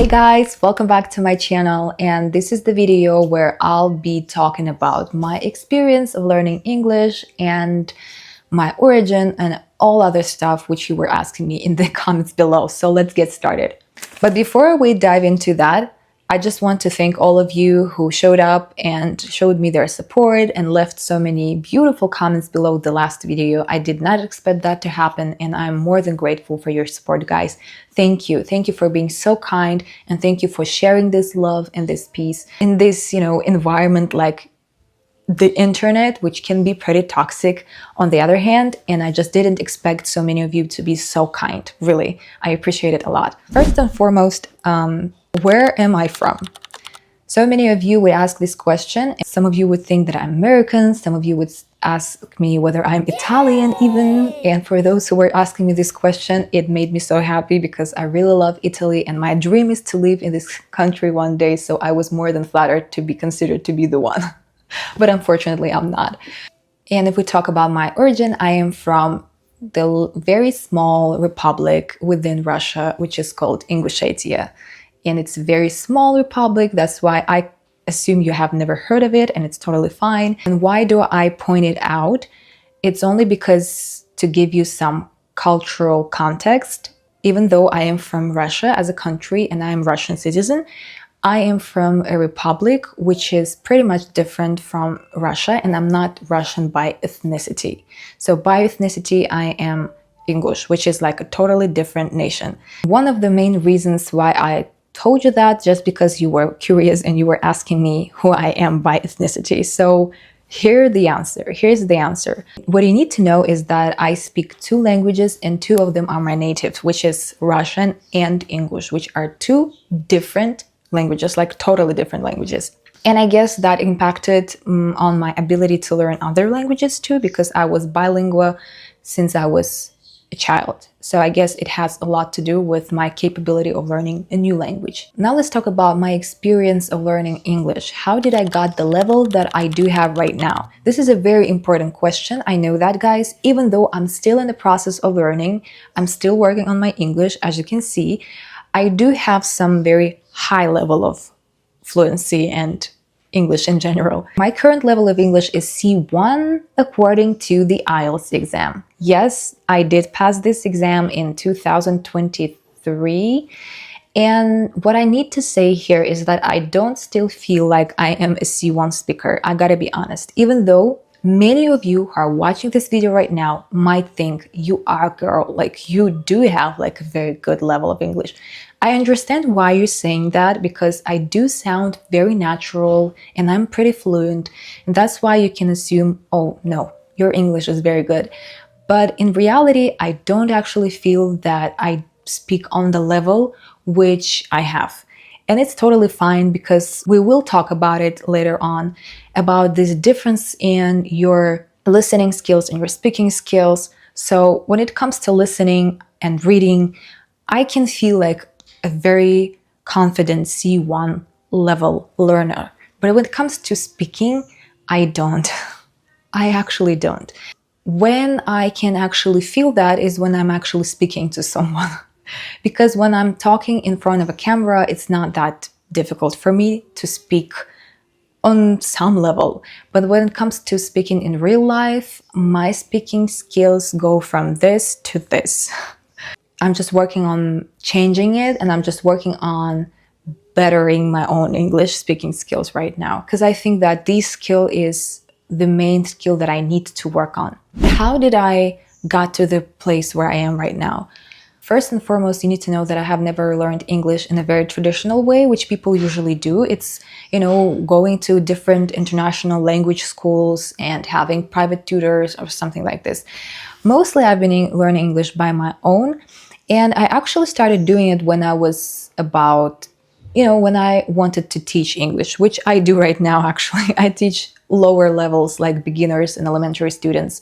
Hey guys, welcome back to my channel, and this is the video where I'll be talking about my experience of learning English and my origin and all other stuff which you were asking me in the comments below. So let's get started. But before we dive into that, I just want to thank all of you who showed up and showed me their support and left so many beautiful comments below the last video. I did not expect that to happen, and I'm more than grateful for your support, guys. Thank you. Thank you for being so kind, and thank you for sharing this love and this peace in this, environment like the internet, which can be pretty toxic on the other hand, and I just didn't expect so many of you to be so kind. Really, I appreciate it a lot. First and foremost, where am I from? So many of you would ask this question. Some of you would think that I'm American. Some of you would ask me whether I'm Italian even. And for those who were asking me this question, it made me so happy because I really love Italy and my dream is to live in this country one day. So I was more than flattered to be considered to be the one. But unfortunately, I'm not. And if we talk about my origin, I am from the very small republic within Russia, which is called Ingushetia. And it's a very small republic. That's why I assume you have never heard of it, and it's totally fine. And why do I point it out? It's only because to give you some cultural context, even though I am from Russia as a country and I am Russian citizen, I am from a republic which is pretty much different from Russia, and I'm not Russian by ethnicity. So by ethnicity, I am English, which is like a totally different nation. One of the main reasons why I told you that, just because you were curious and you were asking me who I am by ethnicity. So here's the answer. What you need to know is that I speak two languages, and two of them are my natives, which is Russian and English, which are two different languages, like totally different languages. And I guess that impacted on my ability to learn other languages too, because I was bilingual since I was a child. So I guess it has a lot to do with my capability of learning a new language. Now let's talk about my experience of learning English. How did I got the level that I do have right now? This is a very important question. I know that, guys. Even though I'm still in the process of learning, I'm still working on my English. As you can see, I do have some very high level of fluency and English in general. My current level of English is C1 according to the IELTS exam. Yes, I did pass this exam in 2023. And what I need to say here is that I don't still feel like I am a C1 speaker. I gotta be honest. Even though many of you who are watching this video right now might think you are a girl, like you do have like a very good level of English. I understand why you're saying that, because I do sound very natural and I'm pretty fluent, and that's why you can assume, oh no, your English is very good. But in reality, I don't actually feel that I speak on the level which I have. And it's totally fine, because we will talk about it later on, about this difference in your listening skills and your speaking skills. So when it comes to listening and reading, I can feel like a very confident C1 level learner. But when it comes to speaking, I don't. I actually don't. When I can actually feel that is when I'm actually speaking to someone. Because when I'm talking in front of a camera, it's not that difficult for me to speak on some level. But when it comes to speaking in real life, my speaking skills go from this to this. I'm just working on changing it, and I'm just working on bettering my own English speaking skills right now, because I think that this skill is the main skill that I need to work on. How did I got to the place where I am right now? First and foremost, you need to know that I have never learned English in a very traditional way, which people usually do. It's, going to different international language schools and having private tutors or something like this. Mostly I've been learning English by my own. And I actually started doing it when I was about, when I wanted to teach English, which I do right now, actually. I teach lower levels, like beginners and elementary students.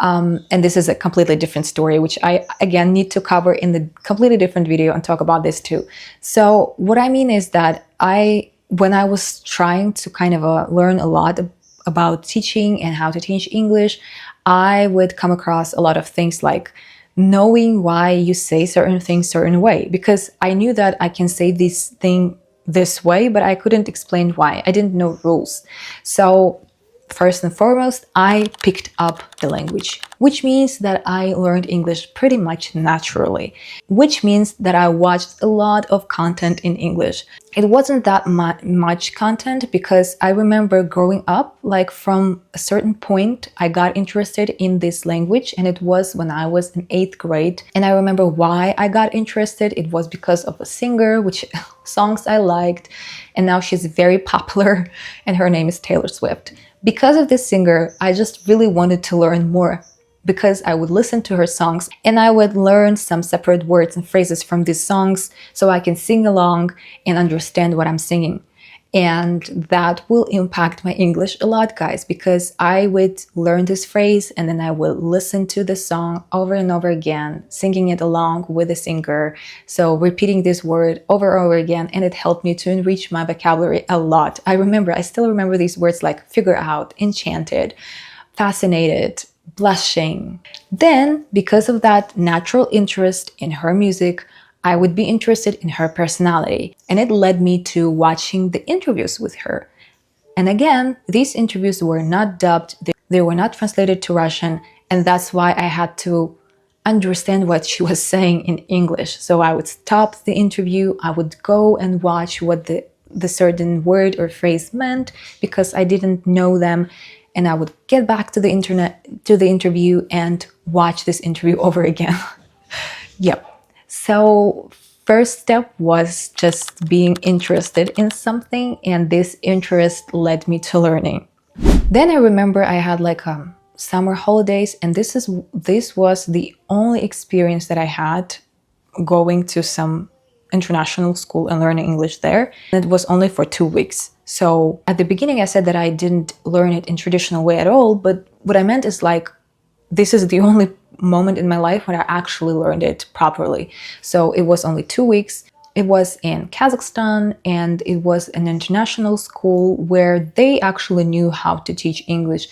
And this is a completely different story, which I, again, need to cover in the completely different video and talk about this too. So what I mean is that when I was trying to kind of learn a lot about teaching and how to teach English, I would come across a lot of things like knowing why you say certain things certain way, because I knew that I can say this thing this way, but I couldn't explain why. I didn't know rules. So first and foremost, I picked up the language, which means that I learned English pretty much naturally, which means that I watched a lot of content in English. It wasn't that much content because I remember growing up, like from a certain point, I got interested in this language, and it was when I was in 8th grade. And I remember why I got interested. It was because of a singer, which songs I liked, and now she's very popular, and her name is Taylor Swift. Because of this singer, I just really wanted to learn more, because I would listen to her songs and I would learn some separate words and phrases from these songs so I can sing along and understand what I'm singing. And that will impact my English a lot, guys, because I would learn this phrase and then I would listen to the song over and over again, singing it along with the singer. So repeating this word over and over again, and it helped me to enrich my vocabulary a lot. I still remember these words like figure out, enchanted, fascinated, blushing. Then, because of that natural interest in her music, I would be interested in her personality, and it led me to watching the interviews with her. And again, these interviews were not dubbed, they were not translated to Russian, and that's why I had to understand what she was saying in English. So I would stop the interview, I would go and watch what the certain word or phrase meant, because I didn't know them, and I would get back to the interview and watch this interview over again. Yep. So first step was just being interested in something, and this interest led me to learning. Then I remember I had like summer holidays, and this was the only experience that I had going to some international school and learning English there. And it was only for 2 weeks. So at the beginning I said that I didn't learn it in traditional way at all, but what I meant is like this is the only moment in my life when I actually learned it properly. So it was only 2 weeks. It was in Kazakhstan, and it was an international school where they actually knew how to teach English.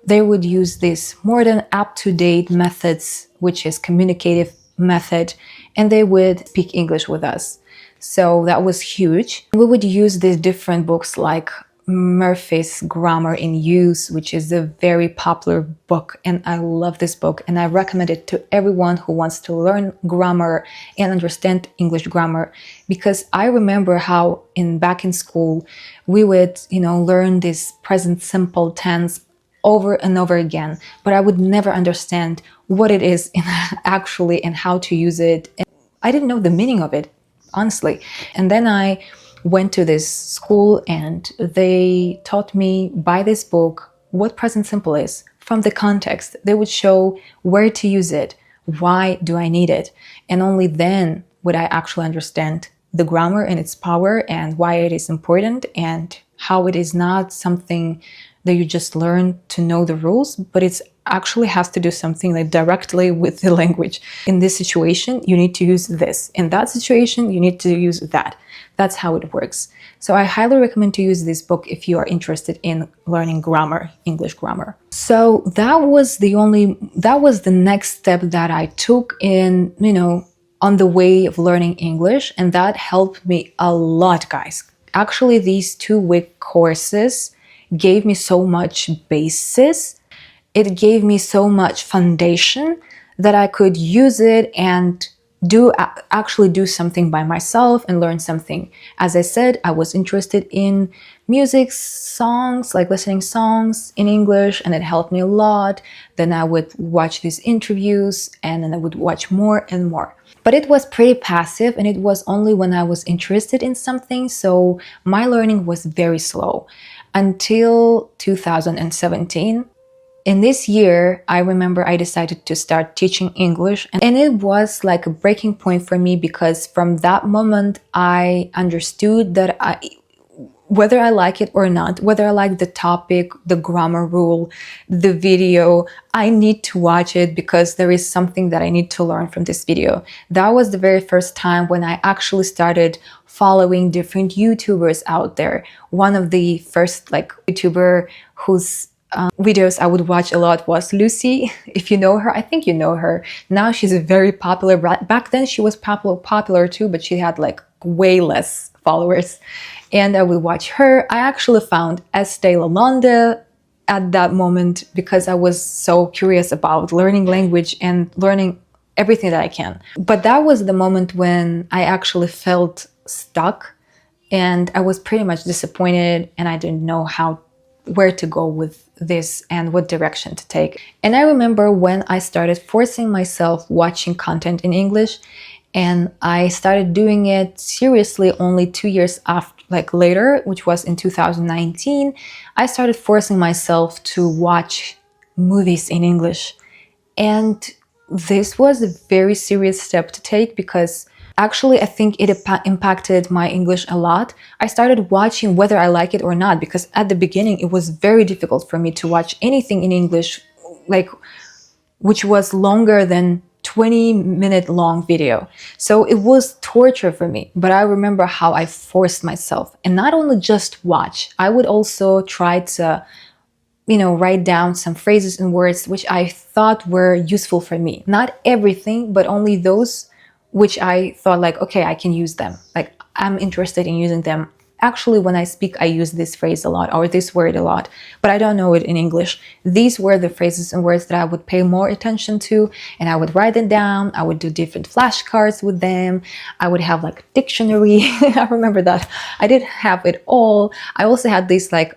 They would use this more than up-to-date methods, which is communicative method, and they would speak English with us. So that was huge. We would use these different books like Murphy's Grammar in Use, which is a very popular book, and I love this book, and I recommend it to everyone who wants to learn grammar and understand English grammar, because I remember how back in school we would, learn this present simple tense over and over again, but I would never understand what it is actually and how to use it. And I didn't know the meaning of it, honestly. And then I went to this school and they taught me by this book what present simple is from the context. They would show where to use it, why do I need it, and only then would I actually understand the grammar and its power and why it is important and how it is not something that you just learn to know the rules, but it's actually has to do something like directly with the language. In this situation, you need to use this. In that situation, you need to use that. That's how it works. So I highly recommend to use this book if you are interested in learning grammar, English grammar. So that was the next step that I took in, on the way of learning English, and that helped me a lot, guys. Actually, these 2-week courses gave me so much basis. It gave me so much foundation that I could use it and actually do something by myself and learn something. As I said, I was interested in music, songs, like listening songs in English, and it helped me a lot. Then I would watch these interviews, and then I would watch more and more. But it was pretty passive, and it was only when I was interested in something, so my learning was very slow until 2017. In this year, I remember I decided to start teaching English, and it was like a breaking point for me, because from that moment I understood that whether I like it or not, whether I like the topic, the grammar rule, the video, I need to watch it because there is something that I need to learn from this video. That was the very first time when I actually started following different YouTubers out there. One of the first YouTuber whose videos I would watch a lot was Lucy. If you know her, I think you know her. Now she's very popular. Back then she was popular too, but she had like way less followers. And I would watch her. I actually found Estee Lalonde at that moment because I was so curious about learning language and learning everything that I can. But that was the moment when I actually felt stuck and I was pretty much disappointed and I didn't know where to go with this and what direction to take. And I remember when I started forcing myself watching content in English, and I started doing it seriously only 2 years later, which was in 2019. I started forcing myself to watch movies in English. And this was a very serious step to take because actually I think it impacted my English a lot. I started watching whether I like it or not, because at the beginning it was very difficult for me to watch anything in English, like which was longer than 20-minute long video. So it was torture for me. But I remember how I forced myself, and not only just watch, I would also try to write down some phrases and words which I thought were useful for me. Not everything, but only those which I thought like, okay, I can use them. Like I'm interested in using them. Actually, when I speak, I use this phrase a lot or this word a lot, but I don't know it in English. These were the phrases and words that I would pay more attention to, and I would write them down. I would do different flashcards with them. I would have like a dictionary. I remember that. I didn't have it all. I also had this like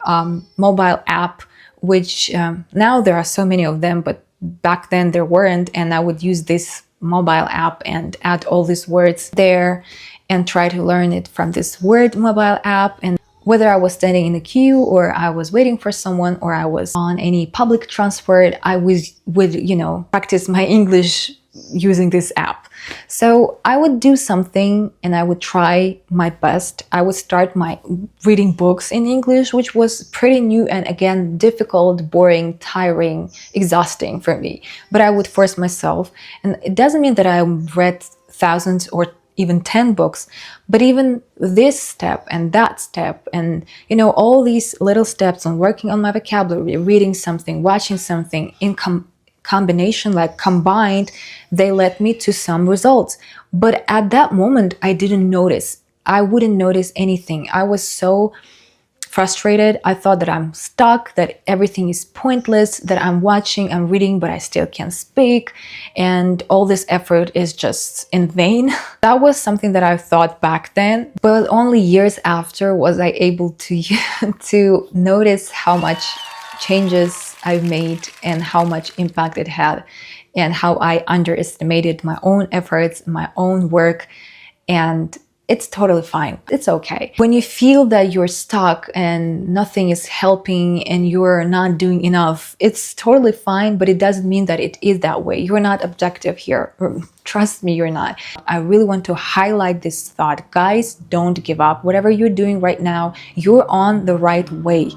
mobile app, which now there are so many of them, but back then there weren't. And I would use this mobile app and add all these words there and try to learn it from this word mobile app. And whether I was standing in a queue or I was waiting for someone or I was on any public transport, I would practice my English using this app. So I would do something and I would try my best. I would start my reading books in English, which was pretty new and again, difficult, boring, tiring, exhausting for me. But I would force myself. And it doesn't mean that I read thousands or even 10 books, but even this step and that step and, all these little steps on working on my vocabulary, reading something, watching something in combination, like combined, they led me to some results. But at that moment, I didn't notice. I wouldn't notice anything. I was so frustrated. I thought that I'm stuck, that everything is pointless, that I'm watching, I'm reading, but I still can't speak. And all this effort is just in vain. That was something that I thought back then, but only years after was I able to notice how much changes I've made and how much impact it had and how I underestimated my own efforts, my own work. And it's totally fine. It's okay. When you feel that you're stuck and nothing is helping and you're not doing enough, it's totally fine, but it doesn't mean that it is that way. You're not objective here. Trust me, you're not. I really want to highlight this thought. Guys, don't give up. Whatever you're doing right now, you're on the right way.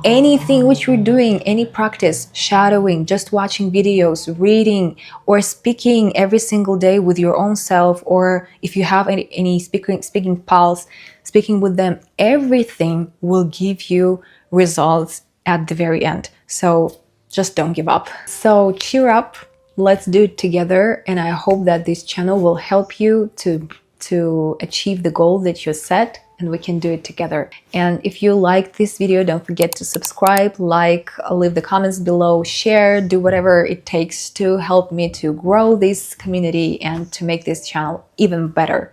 Anything which you're doing, any practice, shadowing, just watching videos, reading, or speaking every single day with your own self, or if you have any speaking pals, speaking with them, everything will give you results at the very end. So just don't give up. So cheer up, let's do it together. And I hope that this channel will help you to achieve the goal that you set, and we can do it together. And if you like this video, don't forget to subscribe, like, leave the comments below, share, do whatever it takes to help me to grow this community and to make this channel even better.